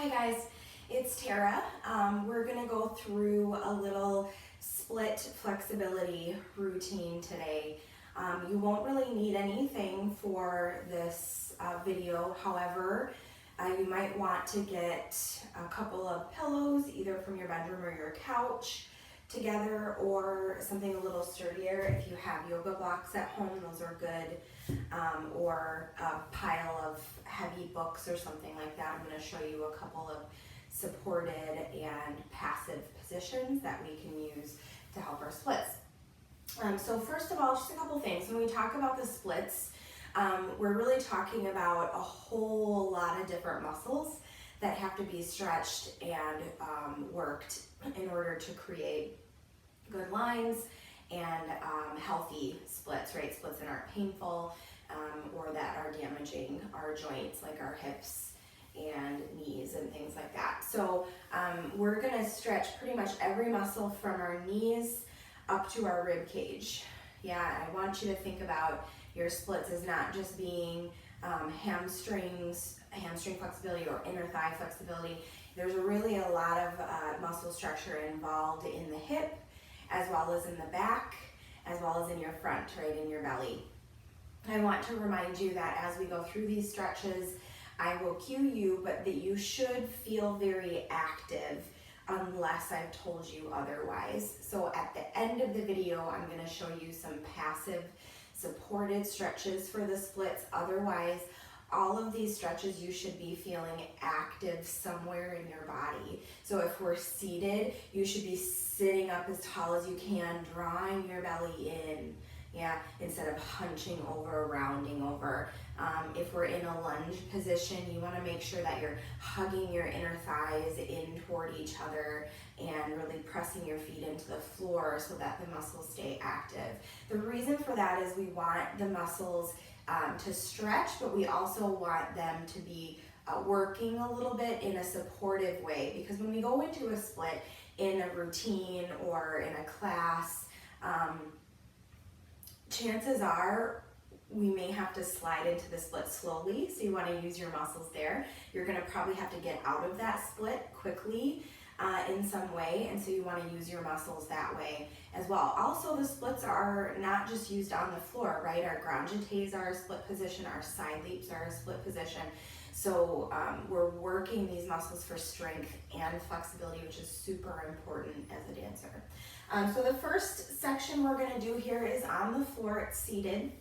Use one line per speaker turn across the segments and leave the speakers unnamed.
Hi guys, it's Tara. We're gonna go through a little split flexibility routine today. You won't really need anything for this video. However, you might want to get a couple of pillows, either from your bedroom or your couch together, or something a little sturdier. If you have yoga blocks at home, those are good. Or a pile of heavy books or something like that. I'm going to show you a couple of supported and passive positions that we can use to help our splits. So first of all, just a couple things. When we talk about the splits, we're really talking about a whole lot of different muscles that have to be stretched and worked in order to create good lines and healthy splits, right? Splits that aren't painful or that are damaging our joints, like our hips and knees and things like that. So we're gonna stretch pretty much every muscle from our knees up to our rib cage. Yeah, I want you to think about your splits as not just being hamstring flexibility or inner thigh flexibility. There's really a lot of muscle structure involved in the hip, as well as in the back, as well as in your front, right, in your belly. I want to remind you that as we go through these stretches, I will cue you, but that you should feel very active unless I've told you otherwise. So at the end of the video, I'm going to show you some passive supported stretches for the splits. Otherwise, all of these stretches, you should be feeling active somewhere in your body. So if we're seated, you should be sitting up as tall as you can, drawing your belly in, instead of hunching over, rounding over. If we're in a lunge position, you want to make sure that you're hugging your inner thighs in toward each other and really pressing your feet into the floor so that the muscles stay active. The reason for that is we want the muscles to stretch, but we also want them to be working a little bit in a supportive way, because when we go into a split in a routine or in a class, chances are we may have to slide into the split slowly, so you want to use your muscles there. You're going to probably have to get out of that split quickly in some way, and so you want to use your muscles that way as well. Also, the splits are not just used on the floor, right? Our grand jetés are a split position, our side leaps are a split position. So we're working these muscles for strength and flexibility, which is super important as a dancer. So the first section we're going to do here is on the floor. It's seated.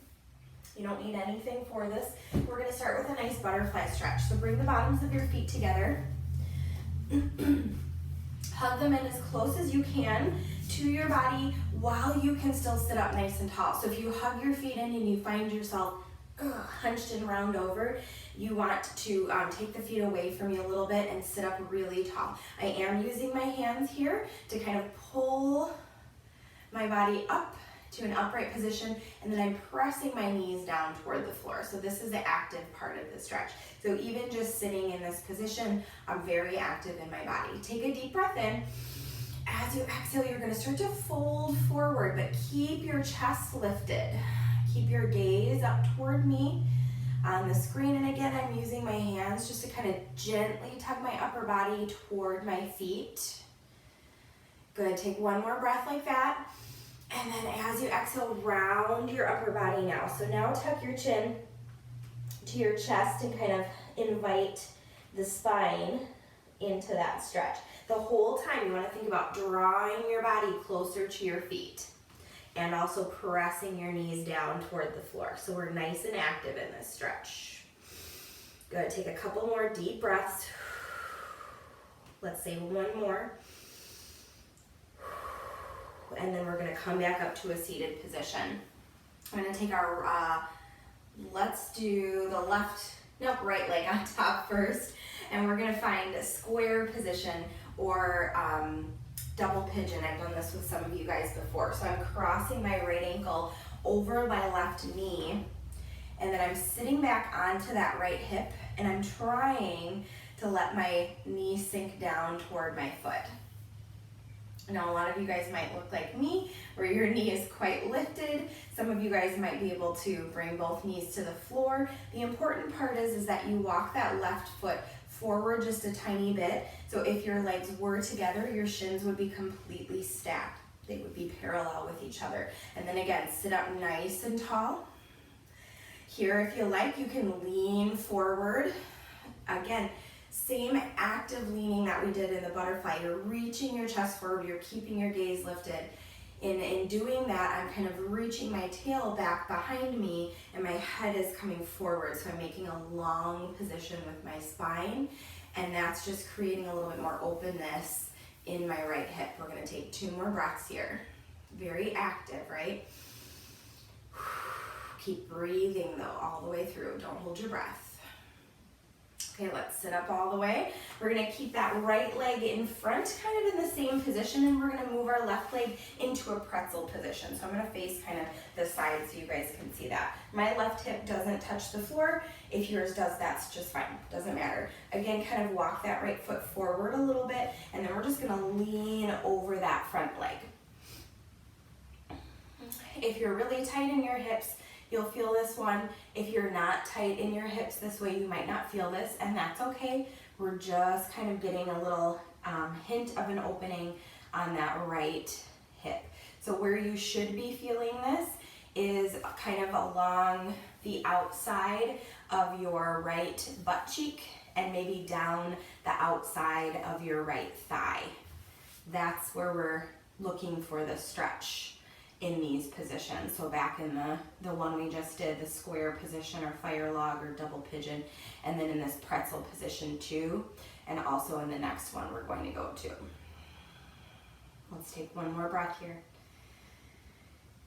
You don't need anything for this. We're going to start with a nice butterfly stretch. So bring the bottoms of your feet together. Hug them in as close as you can to your body while you can still sit up nice and tall. So if you hug your feet in and you find yourself hunched and round over, you want to take the feet away from you a little bit and sit up really tall. I am using my hands here to kind of pull my body up to an upright position, and then I'm pressing my knees down toward the floor. So this is the active part of the stretch. So even just sitting in this position, I'm very active in my body. Take a deep breath in. As you exhale, you're going to start to fold forward, but keep your chest lifted. Keep your gaze up toward me on the screen. And again, I'm using my hands just to kind of gently tug my upper body toward my feet. Good. Take one more breath like that. And then as you exhale, round your upper body now. So now tuck your chin to your chest and kind of invite the spine into that stretch. The whole time you want to think about drawing your body closer to your feet and also pressing your knees down toward the floor. So we're nice and active in this stretch. Good. Take a couple more deep breaths. Let's say one more. And then we're going to come back up to a seated position. I'm going to take our, let's do the right leg on top first. And we're going to find a square position or double pigeon. I've done this with some of you guys before. So I'm crossing my right ankle over my left knee. And then I'm sitting back onto that right hip. And I'm trying to let my knee sink down toward my foot. Now, a lot of you guys might look like me, where your knee is quite lifted. Some of you guys might be able to bring both knees to the floor. The important part is that you walk that left foot forward just a tiny bit. So if your legs were together, your shins would be completely stacked. They would be parallel with each other. And then again, sit up nice and tall. Here, if you like, you can lean forward. Again, same active leaning that we did in the butterfly. You're reaching your chest forward, you're keeping your gaze lifted. In doing that, I'm kind of reaching my tail back behind me and my head is coming forward. So I'm making a long position with my spine, and that's just creating a little bit more openness in my right hip. We're gonna take 2 more breaths here. Very active, right? Keep breathing though, all the way through. Don't hold your breath. Okay, let's sit up all the way. We're gonna keep that right leg in front, kind of in the same position, and we're gonna move our left leg into a pretzel position. So I'm gonna face kind of the side so you guys can see that. My left hip doesn't touch the floor. If yours does, that's just fine, doesn't matter. Again, kind of walk that right foot forward a little bit, and then we're just gonna lean over that front leg. If you're really tight in your hips, you'll feel this one. If you're not tight in your hips this way, you might not feel this, and that's okay. We're just kind of getting a little hint of an opening on that right hip. So where you should be feeling this is kind of along the outside of your right butt cheek and maybe down the outside of your right thigh. That's where we're looking for the stretch in these positions. So back in the one we just did, the square position or fire log or double pigeon, and then in this pretzel position too, and also in the next one we're going to go to. Let's take 1 more breath here.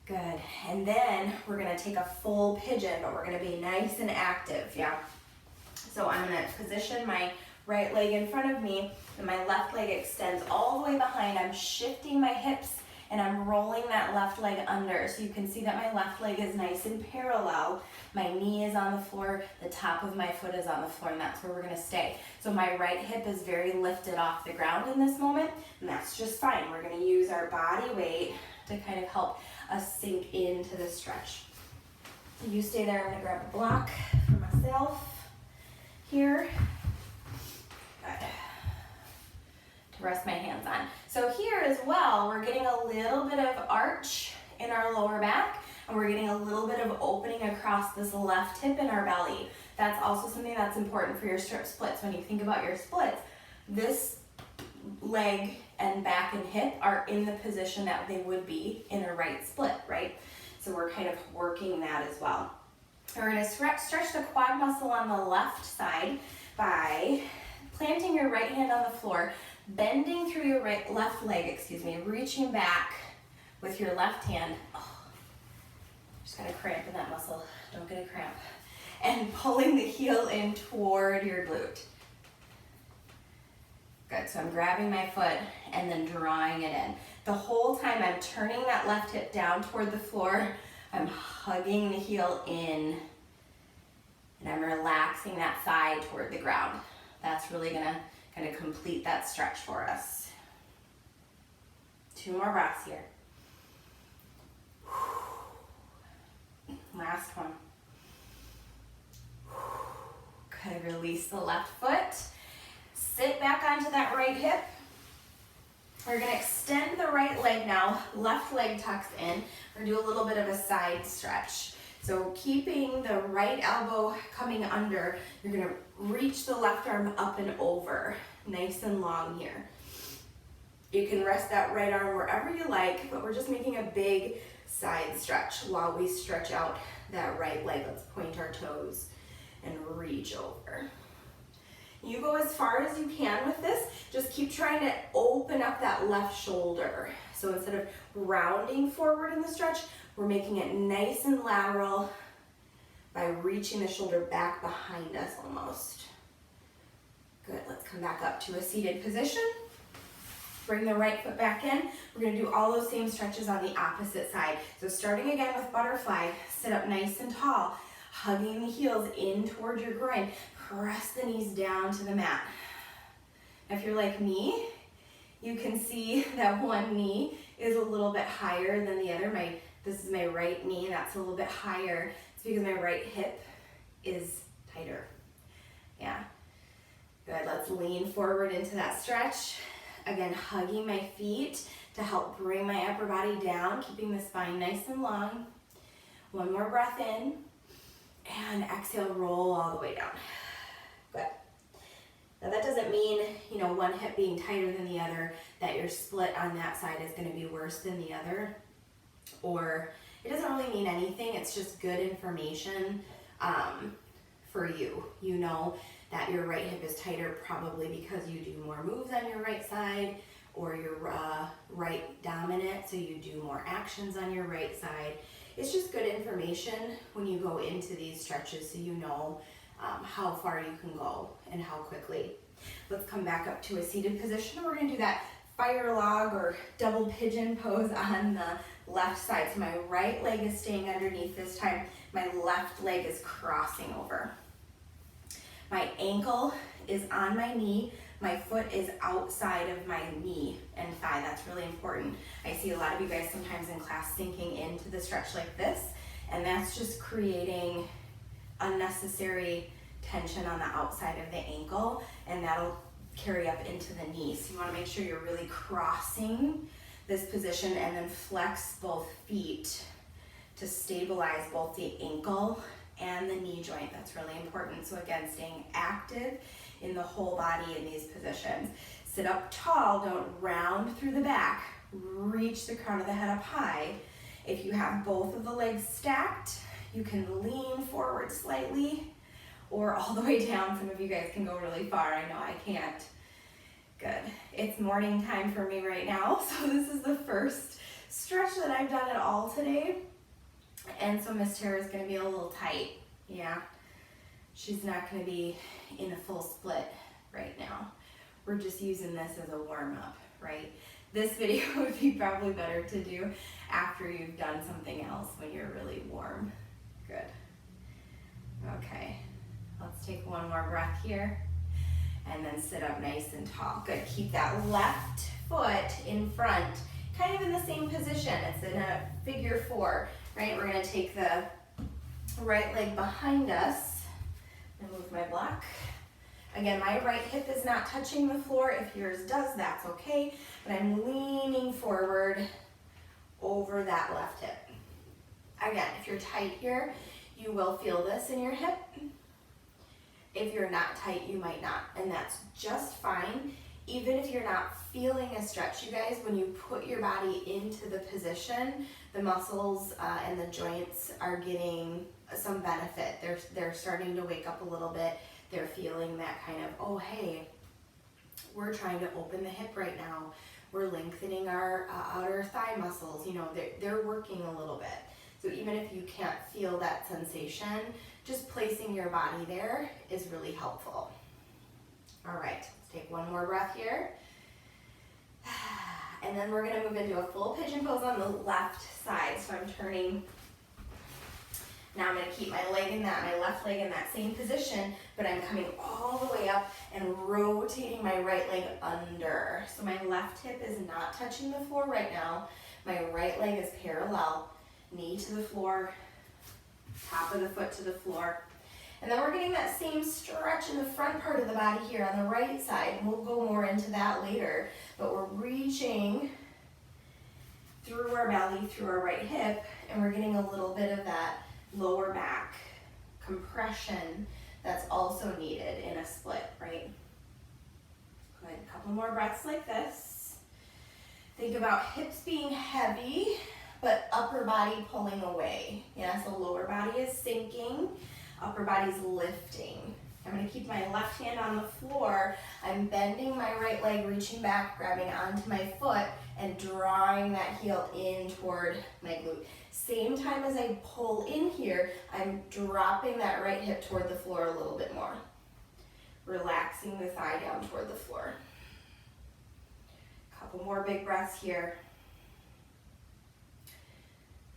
Good, and then we're gonna take a full pigeon, but we're gonna be nice and active, yeah? So I'm gonna position my right leg in front of me, and my left leg extends all the way behind. I'm shifting my hips and I'm rolling that left leg under. So you can see that my left leg is nice and parallel. My knee is on the floor, the top of my foot is on the floor, and that's where we're gonna stay. So my right hip is very lifted off the ground in this moment, and that's just fine. We're gonna use our body weight to kind of help us sink into the stretch. You stay there, I'm gonna grab a block for myself here. Good. To rest my hands on. So here as well, we're getting a little bit of arch in our lower back, and we're getting a little bit of opening across this left hip in our belly. That's also something that's important for your strip splits. When you think about your splits, this leg and back and hip are in the position that they would be in a right split, right? So we're kind of working that as well. We're gonna stretch the quad muscle on the left side by planting your right hand on the floor, bending through your left leg, reaching back with your left hand. Oh, just got a cramp in that muscle, don't get a cramp. And pulling the heel in toward your glute. Good, so I'm grabbing my foot and then drawing it in. The whole time I'm turning that left hip down toward the floor, I'm hugging the heel in, and I'm relaxing that thigh toward the ground. That's really gonna kind of complete that stretch for us. 2 more breaths here. Last one. Good, release the left foot. Sit back onto that right hip. We're gonna extend the right leg now. Left leg tucks in. We're gonna do a little bit of a side stretch. So keeping the right elbow coming under, you're gonna reach the left arm up and over, nice and long here. You can rest that right arm wherever you like, but we're just making a big side stretch while we stretch out that right leg. Let's point our toes and reach over. You go as far as you can with this. Just keep trying to open up that left shoulder. So instead of rounding forward in the stretch, we're making it nice and lateral by reaching the shoulder back behind us almost. Good, let's come back up to a seated position. Bring the right foot back in. We're gonna do all those same stretches on the opposite side. So starting again with butterfly, sit up nice and tall, hugging the heels in toward your groin. Press the knees down to the mat. If you're like me, you can see that one knee is a little bit higher than the other. This is my right knee, that's a little bit higher. It's because my right hip is tighter. Yeah. Good, let's lean forward into that stretch. Again, hugging my feet to help bring my upper body down, keeping the spine nice and long. One more breath in, and exhale, roll all the way down. Good. Now that doesn't mean, one hip being tighter than the other, that your split on that side is gonna be worse than the other, or it doesn't really mean anything. It's just good information for you. You know that your right hip is tighter probably because you do more moves on your right side, or you're right dominant, so you do more actions on your right side. It's just good information when you go into these stretches, so you know how far you can go and how quickly. Let's come back up to a seated position. We're gonna do that fire log or double pigeon pose on the left side. So my right leg is staying underneath this time. My left leg is crossing over. My ankle is on my knee. My foot is outside of my knee and thigh. That's really important. I see a lot of you guys sometimes in class sinking into the stretch like this, and that's just creating unnecessary tension on the outside of the ankle, and that'll carry up into the knee. So you want to make sure you're really crossing this position, and then flex both feet to stabilize both the ankle and the knee joint. That's really important. So again, staying active in the whole body in these positions. Sit up tall, don't round through the back. Reach the crown of the head up high. If you have both of the legs stacked, you can lean forward slightly or all the way down. Some of you guys can go really far. I know I can't. Good. It's morning time for me right now, so this is the first stretch that I've done at all today. And so Miss Tara is going to be a little tight. Yeah, she's not going to be in a full split right now. We're just using this as a warm-up, right? This video would be probably better to do after you've done something else when you're really warm. Good. Okay, let's take one more breath here and then sit up nice and tall. Good, keep that left foot in front, kind of in the same position. It's in a figure four, right? We're gonna take the right leg behind us and move my block. Again, my right hip is not touching the floor. If yours does, that's okay. But I'm leaning forward over that left hip. Again, if you're tight here, you will feel this in your hip. If you're not tight, you might not, and that's just fine. Even if you're not feeling a stretch, you guys, when you put your body into the position, the muscles and the joints are getting some benefit. They're starting to wake up a little bit. They're feeling that kind of, oh, hey, we're trying to open the hip right now. We're lengthening our outer thigh muscles. You know, they're working a little bit. So even if you can't feel that sensation, just placing your body there is really helpful. All right, let's take one more breath here. And then we're gonna move into a full pigeon pose on the left side. So I'm turning. Now I'm gonna keep my left leg in that same position, but I'm coming all the way up and rotating my right leg under. So my left hip is not touching the floor right now. My right leg is parallel, knee to the floor, top of the foot to the floor. And then we're getting that same stretch in the front part of the body here on the right side. We'll go more into that later, but we're reaching through our belly, through our right hip, and we're getting a little bit of that lower back compression that's also needed in a split, right? Good, a couple more breaths like this. Think about hips being heavy, but upper body pulling away. Yeah, so lower body is sinking, upper body's lifting. I'm gonna keep my left hand on the floor. I'm bending my right leg, reaching back, grabbing onto my foot, and drawing that heel in toward my glute. Same time as I pull in here, I'm dropping that right hip toward the floor a little bit more. Relaxing the thigh down toward the floor. Couple more big breaths here.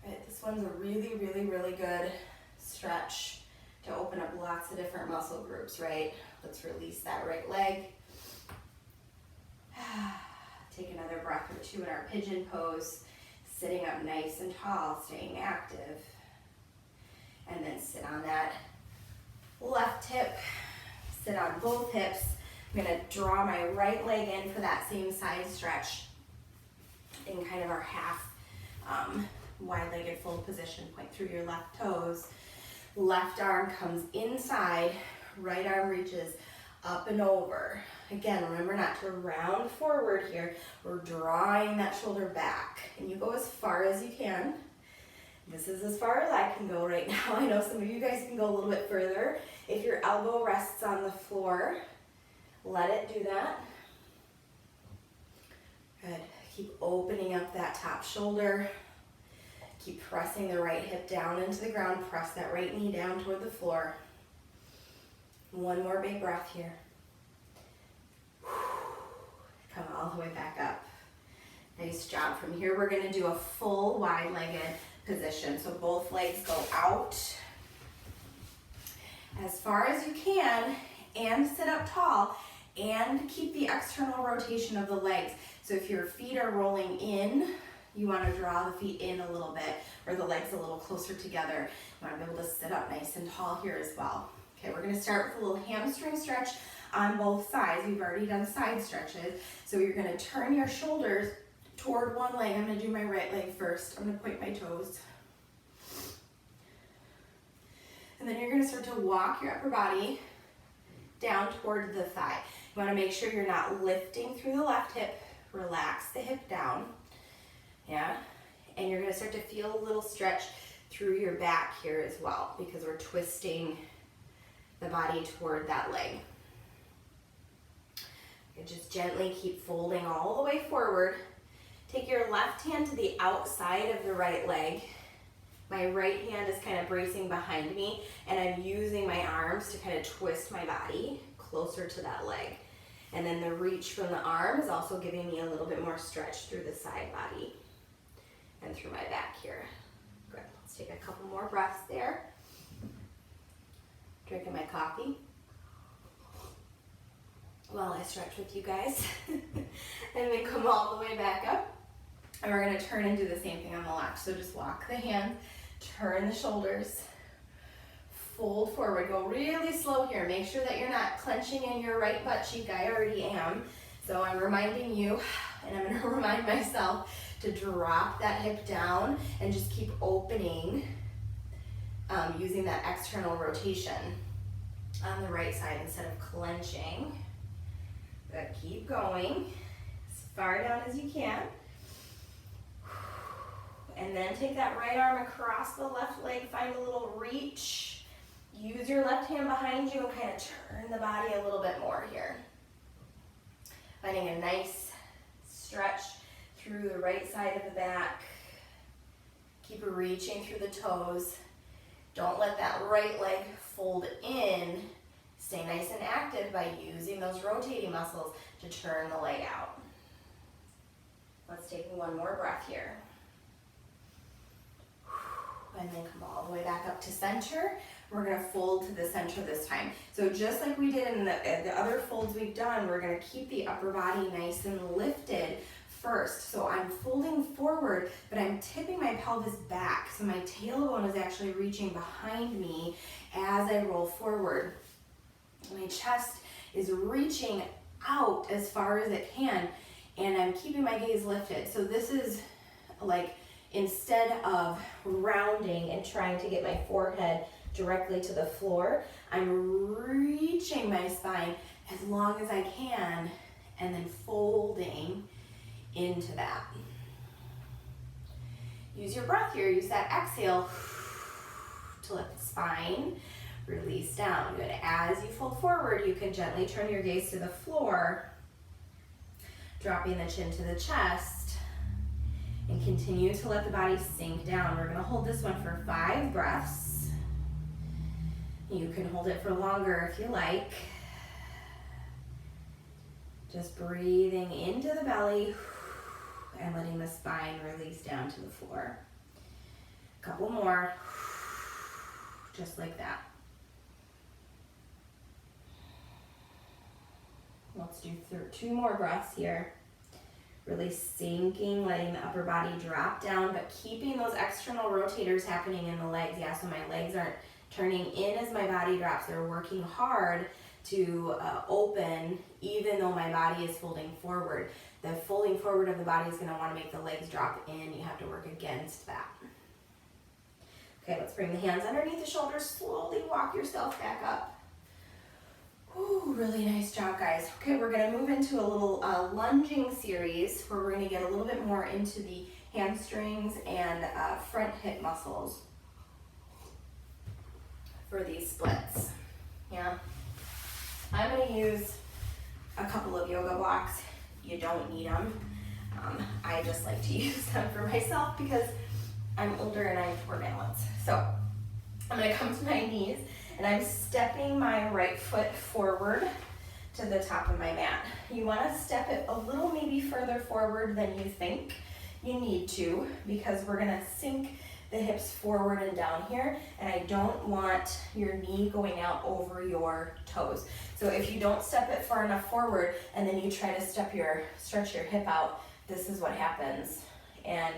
Right, this one's a really, really, really good stretch to open up lots of different muscle groups, right? Let's release that right leg. Take another breath or two in our pigeon pose, sitting up nice and tall, staying active. And then sit on that left hip, sit on both hips, I'm gonna draw my right leg in for that same side stretch in kind of our half wide-legged fold position. Point through your left toes. Left arm comes inside, right arm reaches up and over. Again, remember not to round forward here. We're drawing that shoulder back, and you go as far as you can. This is as far as I can go right now. I know some of you guys can go a little bit further. If your elbow rests on the floor, let it do that. Good. Keep opening up that top shoulder. Keep pressing the right hip down into the ground. Press that right knee down toward the floor. One more big breath here. Come all the way back up. Nice job. From here, we're gonna do a full wide-legged position. So both legs go out as far as you can and sit up tall and keep the external rotation of the legs. So if your feet are rolling in, you want to draw the feet in a little bit, or the legs a little closer together. You want to be able to sit up nice and tall here as well. Okay, we're going to start with a little hamstring stretch on both sides. We've already done side stretches. So you're going to turn your shoulders toward one leg. I'm going to do my right leg first. I'm going to point my toes. And then you're going to start to walk your upper body down toward the thigh. You want to make sure you're not lifting through the left hip. Relax the hip down. Yeah, and you're going to start to feel a little stretch through your back here as well, because we're twisting the body toward that leg. And just gently keep folding all the way forward. Take your left hand to the outside of the right leg. My right hand is kind of bracing behind me, and I'm using my arms to kind of twist my body closer to that leg. And then the reach from the arm is also giving me a little bit more stretch through the side body and through my back here. Good. Let's take a couple more breaths there. Drinking my coffee while I stretch with you guys. And then come all the way back up. And we're going to turn and do the same thing on the left. So just walk the hand, turn the shoulders, fold forward. Go really slow here. Make sure that you're not clenching in your right butt cheek. I already am. So I'm reminding you, and I'm going to remind myself, to drop that hip down and just keep opening, using that external rotation on the right side instead of clenching. Good. Keep going as far down as you can. And then take that right arm across the left leg, find a little reach. Use your left hand behind you and kind of turn the body a little bit more here. Finding a nice stretch through the right side of the back. Keep reaching through the toes. Don't let that right leg fold in. Stay nice and active by using those rotating muscles to turn the leg out. Let's take one more breath here. And then come all the way back up to center. We're going to fold to the center this time. So just like we did in the other folds we've done, we're going to keep the upper body nice and lifted first. So I'm folding forward, but I'm tipping my pelvis back. So my tailbone is actually reaching behind me as I roll forward. My chest is reaching out as far as it can, and I'm keeping my gaze lifted. So this is like, instead of rounding and trying to get my forehead directly to the floor, I'm reaching my spine as long as I can and then folding into that. Use your breath here. Use that exhale to let the spine release down. Good. As you fold forward, you can gently turn your gaze to the floor, dropping the chin to the chest, and continue to let the body sink down. We're going to hold this one for 5 breaths. You can hold it for longer if you like. Just breathing into the belly and letting the spine release down to the floor. A couple more, just like that. Let's do 2 more breaths here. Really sinking, letting the upper body drop down, but keeping those external rotators happening in the legs. Yeah, so my legs aren't turning in as my body drops. They're working hard to open even though my body is folding forward. The folding forward of the body is going to want to make the legs drop in. You have to work against that. Okay, let's bring the hands underneath the shoulders. Slowly walk yourself back up. Ooh, really nice job, guys. Okay, we're going to move into a little lunging series where we're going to get a little bit more into the hamstrings and front hip muscles for these splits. Yeah, I'm going to use a couple of yoga blocks. You don't need them. I just like to use them for myself because I'm older and I have poor balance. So I'm going to come to my knees and I'm stepping my right foot forward to the top of my mat. You want to step it a little maybe further forward than you think you need to, because we're going to sink the hips forward and down here, and I don't want your knee going out over your toes. So if you don't step it far enough forward and then you try to stretch your hip out, this is what happens. And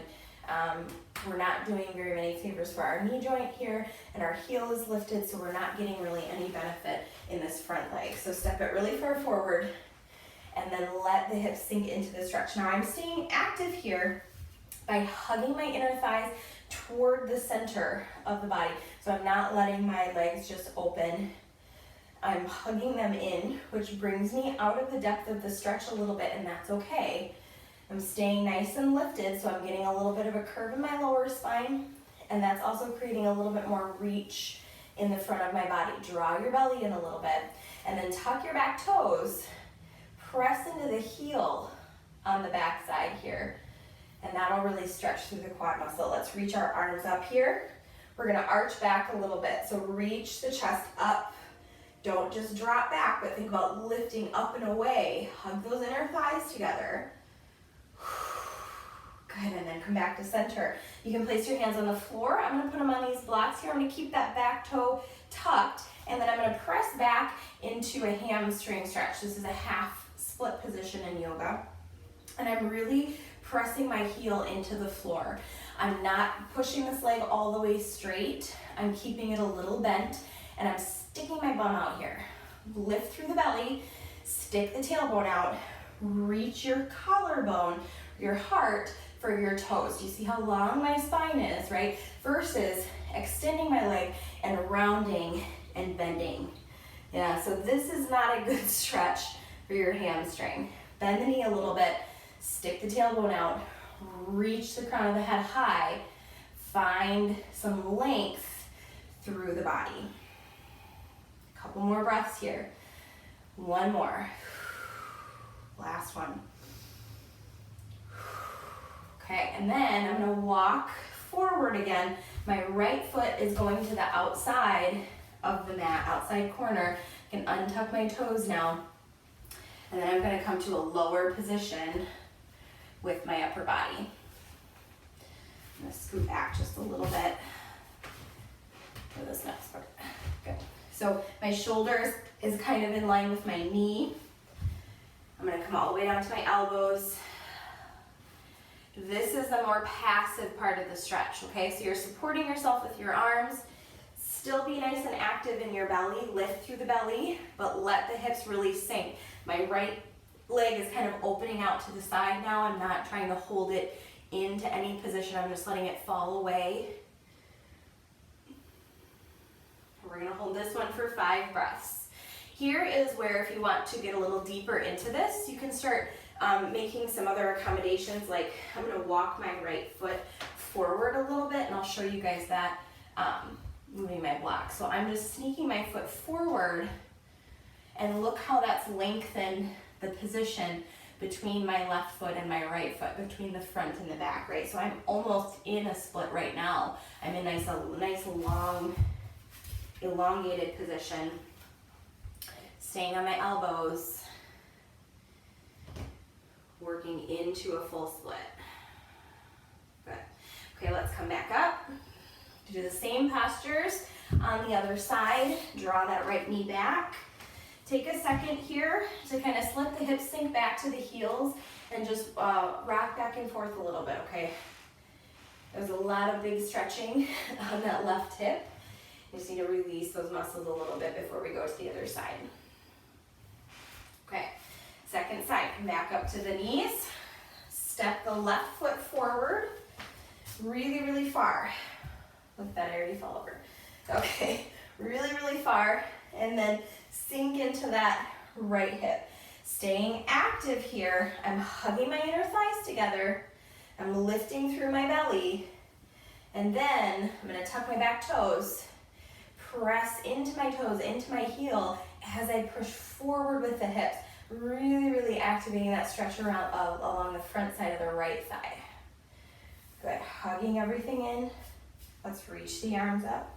we're not doing very many favors for our knee joint here, and our heel is lifted, so we're not getting really any benefit in this front leg. So step it really far forward and then let the hips sink into the stretch. Now I'm staying active here by hugging my inner thighs toward the center of the body. So I'm not letting my legs just open. I'm hugging them in, which brings me out of the depth of the stretch a little bit, and that's okay. I'm staying nice and lifted, so I'm getting a little bit of a curve in my lower spine, and that's also creating a little bit more reach in the front of my body. Draw your belly in a little bit, and then tuck your back toes. Press into the heel on the back side here, and that'll really stretch through the quad muscle. Let's reach our arms up here. We're gonna arch back a little bit, so reach the chest up. Don't just drop back, but think about lifting up and away. Hug those inner thighs together. Good, and then come back to center. You can place your hands on the floor. I'm gonna put them on these blocks here. I'm gonna keep that back toe tucked, and then I'm gonna press back into a hamstring stretch. This is a half split position in yoga. And I'm really pressing my heel into the floor. I'm not pushing this leg all the way straight. I'm keeping it a little bent, and I'm sticking my bum out here. Lift through the belly, stick the tailbone out, reach your collarbone, your heart for your toes. Do you see how long my spine is, right? Versus extending my leg and rounding and bending. Yeah, so this is not a good stretch for your hamstring. Bend the knee a little bit, stick the tailbone out, reach the crown of the head high, find some length through the body. A couple more breaths here. One more. Last one. Okay, and then I'm gonna walk forward again. My right foot is going to the outside of the mat, outside corner. I can untuck my toes now. And then I'm gonna come to a lower position with my upper body. I'm gonna scoot back just a little bit for this next part. Good. So my shoulders is kind of in line with my knee. I'm gonna come all the way down to my elbows. This is the more passive part of the stretch, okay? So you're supporting yourself with your arms. Still be nice and active in your belly. Lift through the belly, but let the hips really sink. My right leg is kind of opening out to the side now. I'm not trying to hold it into any position. I'm just letting it fall away. We're gonna hold this one for 5 breaths. Here is where, if you want to get a little deeper into this, you can start making some other accommodations. Like I'm gonna walk my right foot forward a little bit, and I'll show you guys that moving my block. So I'm just sneaking my foot forward, and look how that's lengthened the position between my left foot and my right foot, between the front and the back, right? So I'm almost in a split right now. I'm in a nice long, elongated position, staying on my elbows, working into a full split. Good. Okay, let's come back up. Do the same postures on the other side. Draw that right knee back. Take a second here to kind of let the hips sink back to the heels and just rock back and forth a little bit, okay? There's a lot of big stretching on that left hip. You just need to release those muscles a little bit before we go to the other side. come back up to the knees. Step the left foot forward, really, really far. Look, that I already fell over. Okay, really, really far, and then sink into that right hip. Staying active here, I'm hugging my inner thighs together, I'm lifting through my belly, and then I'm gonna tuck my back toes, press into my toes, into my heel as I push forward with the hips, really, really activating that stretch around along the front side of the right thigh. Good, hugging everything in. Let's reach the arms up.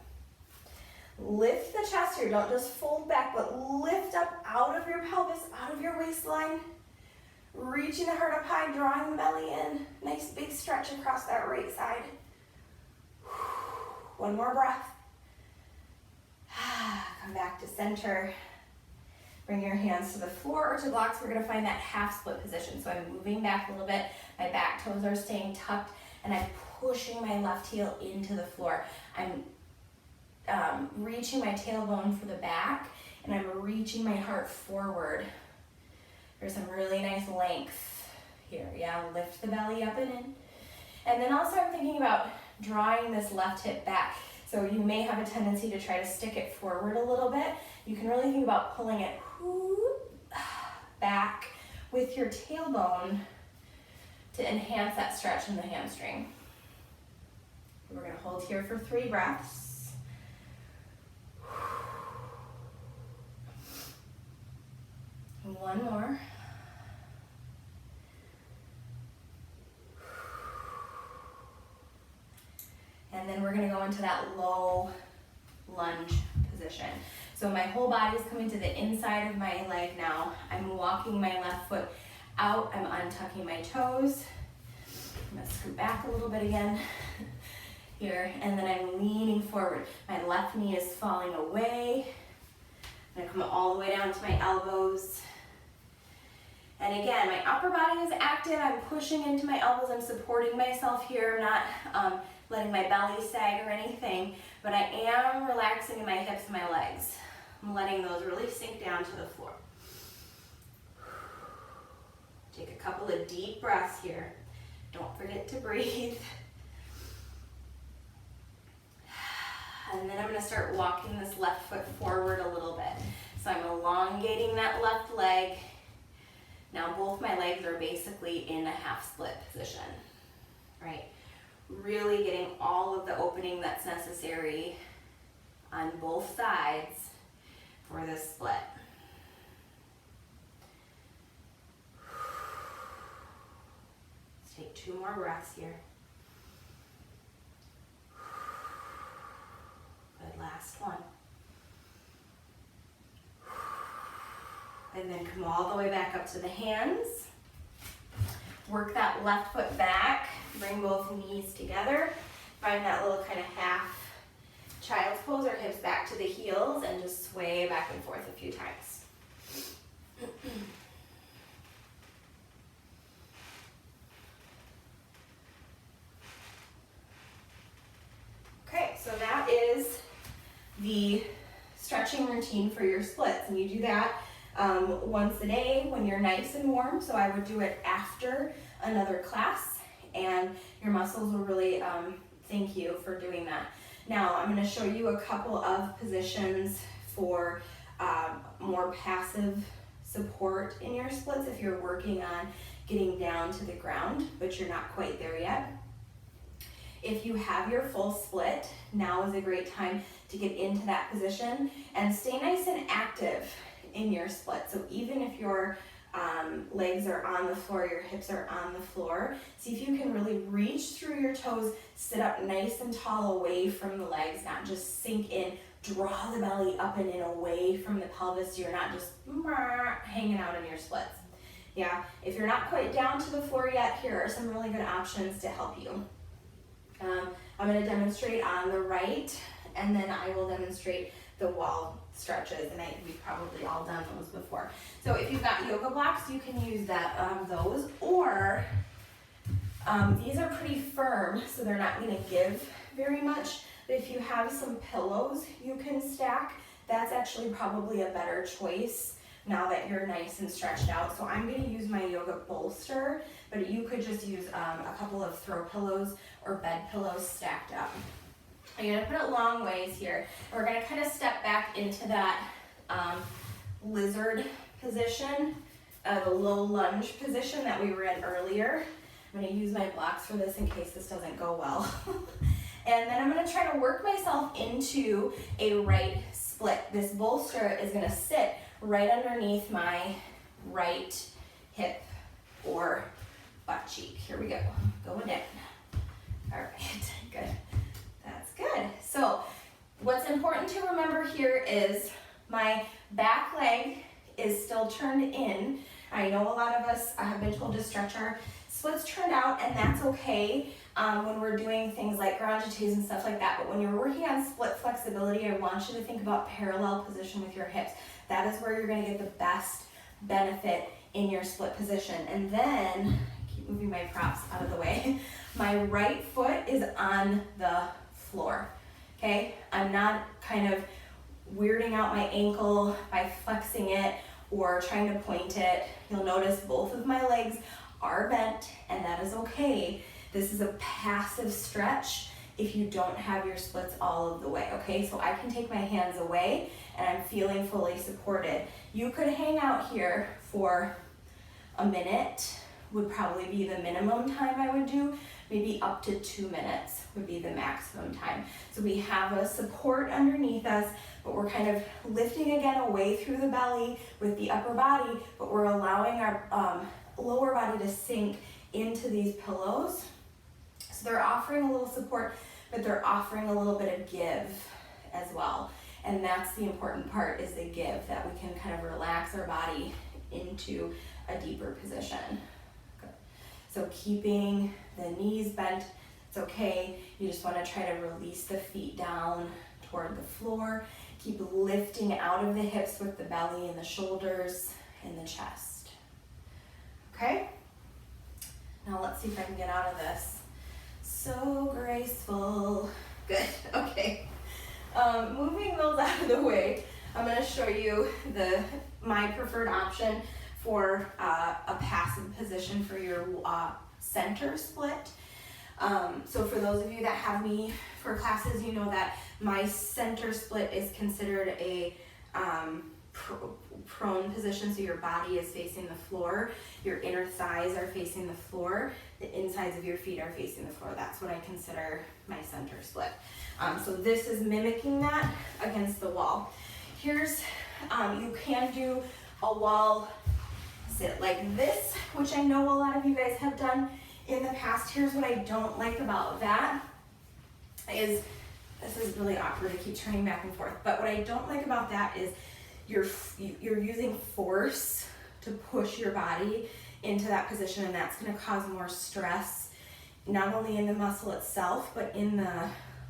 Lift the chest here, don't just fold back, but lift up out of your pelvis, out of your waistline. Reaching the heart up high, drawing the belly in. Nice big stretch across that right side. One more breath. Come back to center. Bring your hands to the floor or to blocks. We're gonna find that half split position. So I'm moving back a little bit. My back toes are staying tucked and I'm pushing my left heel into the floor. I'm reaching my tailbone for the back and I'm reaching my heart forward. There's some really nice length here. Yeah, lift the belly up and in. And then also I'm thinking about drawing this left hip back. So you may have a tendency to try to stick it forward a little bit. You can really think about pulling it back with your tailbone to enhance that stretch in the hamstring. We're gonna hold here for 3 breaths. One more. And then we're gonna go into that low lunge position. So my whole body is coming to the inside of my leg now. I'm walking my left foot out, I'm untucking my toes. I'm gonna scoot back a little bit again here, and then I'm leaning forward. My left knee is falling away. I'm gonna come all the way down to my elbows. And again, my upper body is active. I'm pushing into my elbows. I'm supporting myself here, not letting my belly sag or anything, but I am relaxing in my hips and my legs. I'm letting those really sink down to the floor. Take a couple of deep breaths here. Don't forget to breathe. And then I'm gonna start walking this left foot forward a little bit. So I'm elongating that left leg. Now both my legs are basically in a half split position, right? Really getting all of the opening that's necessary on both sides for this split. Let's take 2 more breaths here. Good, last one. And then come all the way back up to the hands. Work that left foot back. Bring both knees together. Find that little kind of half child's pose, or hips back to the heels, and just sway back and forth a few times. Okay, so that is the stretching routine for your splits, and you do that once a day when you're nice and warm. So I would do it after another class, and your muscles will really thank you for doing that. Now I'm going to show you a couple of positions for more passive support in your splits if you're working on getting down to the ground, but you're not quite there yet. If you have your full split, now is a great time to get into that position and stay nice and active in your split. So even if your legs are on the floor, your hips are on the floor, see if you can really reach through your toes, sit up nice and tall away from the legs, not just sink in, draw the belly up and in away from the pelvis, so you're not just hanging out in your splits. Yeah, if you're not quite down to the floor yet, here are some really good options to help you. I'm going to demonstrate on the right, and then I will demonstrate the wall stretches, and we've probably all done those before. So if you've got yoga blocks, you can use those, or these are pretty firm, so they're not going to give very much. But if you have some pillows you can stack, that's actually probably a better choice now that you're nice and stretched out. So I'm gonna use my yoga bolster, but you could just use a couple of throw pillows or bed pillows stacked up. You're gonna put it long ways here. We're gonna kind of step back into that lizard position, the low lunge position that we were in earlier. I'm gonna use my blocks for this in case this doesn't go well. And then I'm gonna try to work myself into a right split. This bolster is gonna sit right underneath my right hip or butt cheek. Here we go, going down. All right, good, that's good. So what's important to remember here is my back leg is still turned in. I know a lot of us have been told to stretch our splits turned out, and that's okay when we're doing things like garage and stuff like that. But when you're working on split flexibility, I want you to think about parallel position with your hips. That is where you're gonna get the best benefit in your split position. And then, I keep moving my props out of the way, my right foot is on the floor, okay? I'm not kind of weirding out my ankle by flexing it or trying to point it. You'll notice both of my legs are bent, and that is okay. This is a passive stretch if you don't have your splits all of the way, okay? So I can take my hands away and I'm feeling fully supported. You could hang out here for a minute, would probably be the minimum time I would do. Maybe up to 2 minutes would be the maximum time. So we have a support underneath us, but we're kind of lifting again away through the belly with the upper body, but we're allowing our lower body to sink into these pillows. So they're offering a little support, but they're offering a little bit of give as well. And that's the important part, is the give, that we can kind of relax our body into a deeper position. Good. So keeping the knees bent, it's okay. You just want to try to release the feet down toward the floor. Keep lifting out of the hips with the belly and the shoulders and the chest. Okay? Now let's see if I can get out of this. So graceful. Good, okay. Moving those out of the way, I'm gonna show you my preferred option for a passive position for your center split. So for those of you that have me for classes, you know that my center split is considered a prone position, so your body is facing the floor, your inner thighs are facing the floor, the insides of your feet are facing the floor. That's what I consider my center split. So this is mimicking that against the wall. Here's, you can do a wall sit like this, which I know a lot of you guys have done in the past. Here's what I don't like about that is, this is really awkward to keep turning back and forth, but what I don't like about that is you're using force to push your body into that position, and that's going to cause more stress, not only in the muscle itself, but in the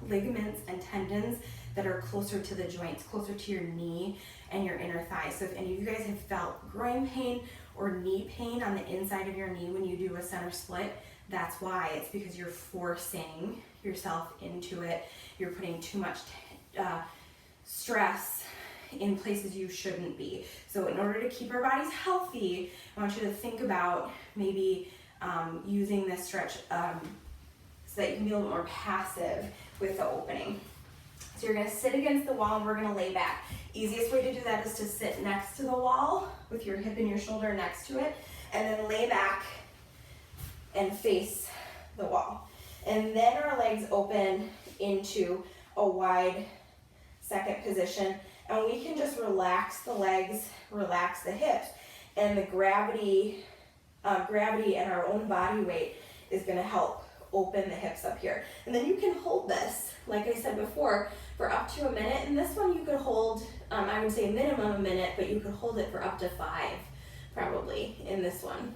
ligaments and tendons that are closer to the joints, closer to your knee and your inner thigh. So if any of you guys have felt groin pain or knee pain on the inside of your knee when you do a center split, that's why. It's because you're forcing yourself into it. You're putting too much stress in places you shouldn't be. So in order to keep our bodies healthy, I want you to think about maybe using this stretch so that you can be a little more passive with the opening. So you're gonna sit against the wall and we're gonna lay back. Easiest way to do that is to sit next to the wall with your hip and your shoulder next to it, and then lay back and face the wall. And then our legs open into a wide second position, and we can just relax the legs, relax the hips, and the gravity and our own body weight is gonna help open the hips up here. And then you can hold this, like I said before, for up to a minute. And this one you could hold, I would say minimum a minute, but you could hold it for up to 5, probably, in this one.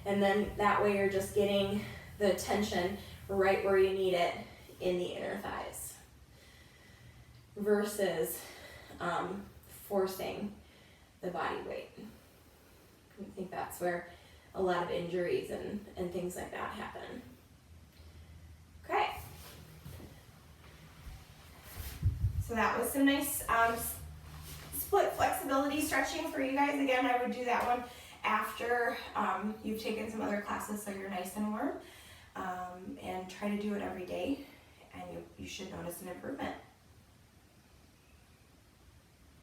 And then that way you're just getting the tension right where you need it in the inner thighs, versus forcing the body weight. I think that's where a lot of injuries and things like that happen. Okay. So that was some nice split flexibility stretching for you guys. Again, I would do that one after you've taken some other classes so you're nice and warm. And try to do it every day, and you should notice an improvement.